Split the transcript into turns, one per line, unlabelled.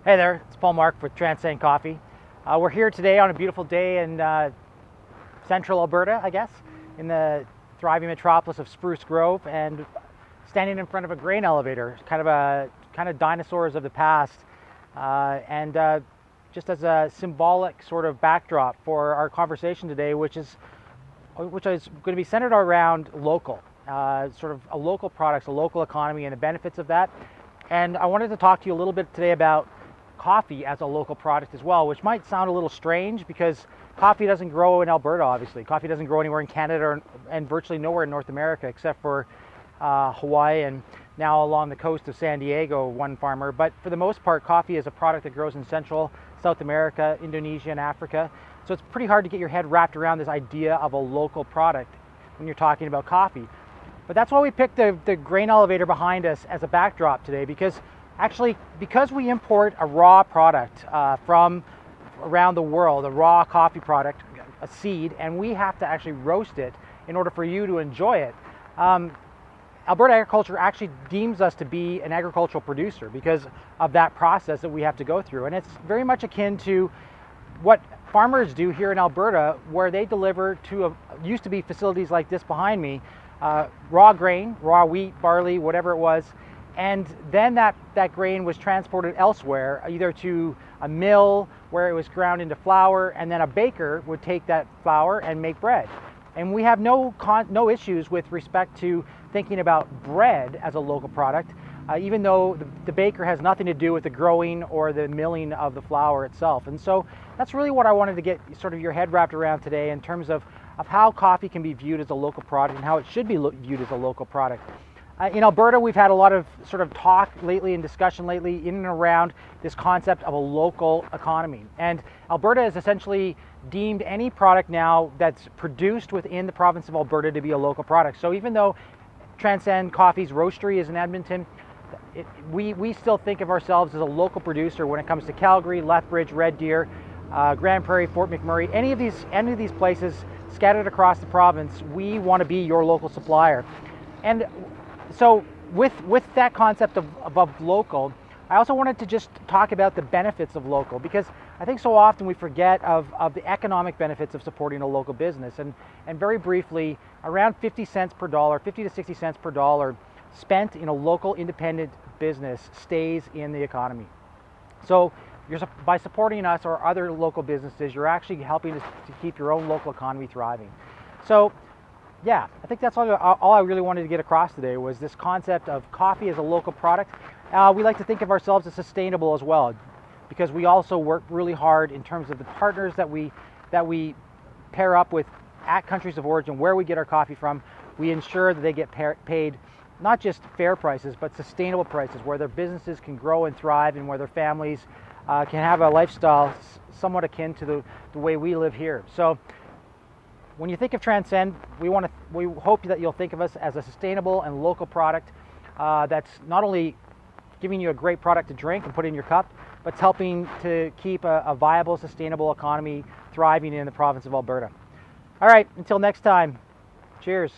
Hey there, it's Poul Mark with Transcend Coffee. We're here today on a beautiful day in central Alberta, I guess, in the thriving metropolis of Spruce Grove, and standing in front of a grain elevator, kind of dinosaurs of the past, and just as a symbolic sort of backdrop for our conversation today, which is going to be centered around local, sort of a local products, a local economy, and the benefits of that. And I wanted to talk to you a little bit today about coffee as a local product as well, which might sound a little strange because coffee doesn't grow in Alberta, obviously. Coffee doesn't grow anywhere in Canada and virtually nowhere in North America except for Hawaii and now along the coast of San Diego, one farmer. But for the most part, coffee is a product that grows in Central, South America, Indonesia, and Africa. So it's pretty hard to get your head wrapped around this idea of a local product when you're talking about coffee. But that's why we picked the grain elevator behind us as a backdrop today, because we import a raw product from around the world, a raw coffee product, a seed, and we have to actually roast it in order for you to enjoy it. Alberta agriculture actually deems us to be an agricultural producer because of that process that we have to go through. And it's very much akin to what farmers do here in Alberta, where they deliver to used to be facilities like this behind me, raw grain, raw wheat, barley, whatever it was, and then that grain was transported elsewhere, either to a mill where it was ground into flour, and then a baker would take that flour and make bread. And we have no issues with respect to thinking about bread as a local product, even though the baker has nothing to do with the growing or the milling of the flour itself. And so that's really what I wanted to get sort of your head wrapped around today in terms of how coffee can be viewed as a local product and how it should be viewed as a local product. In Alberta, we've had a lot of sort of talk lately and discussion lately in and around this concept of a local economy. And Alberta is essentially deemed any product now that's produced within the province of Alberta to be a local product. So even though Transcend Coffee's roastery is in Edmonton, we still think of ourselves as a local producer when it comes to Calgary, Lethbridge, Red Deer, Grand Prairie, Fort McMurray, any of these places scattered across the province. We want to be your local supplier. And so with that concept of local, I also wanted to just talk about the benefits of local, because I think so often we forget of the economic benefits of supporting a local business. And very briefly, around 50 cents per dollar, 50 to 60 cents per dollar spent in a local independent business stays in the economy. So by supporting us or other local businesses, you're actually helping us to keep your own local economy thriving. So yeah, I think that's all I really wanted to get across today was this concept of coffee as a local product. We like to think of ourselves as sustainable as well, because we also work really hard in terms of the partners that we pair up with at countries of origin where we get our coffee from. We ensure that they get paid not just fair prices, but sustainable prices, where their businesses can grow and thrive and where their families can have a lifestyle somewhat akin to the way we live here. So when you think of Transcend, we hope that you'll think of us as a sustainable and local product that's not only giving you a great product to drink and put in your cup, but it's helping to keep a viable, sustainable economy thriving in the province of Alberta. All right, until next time, cheers.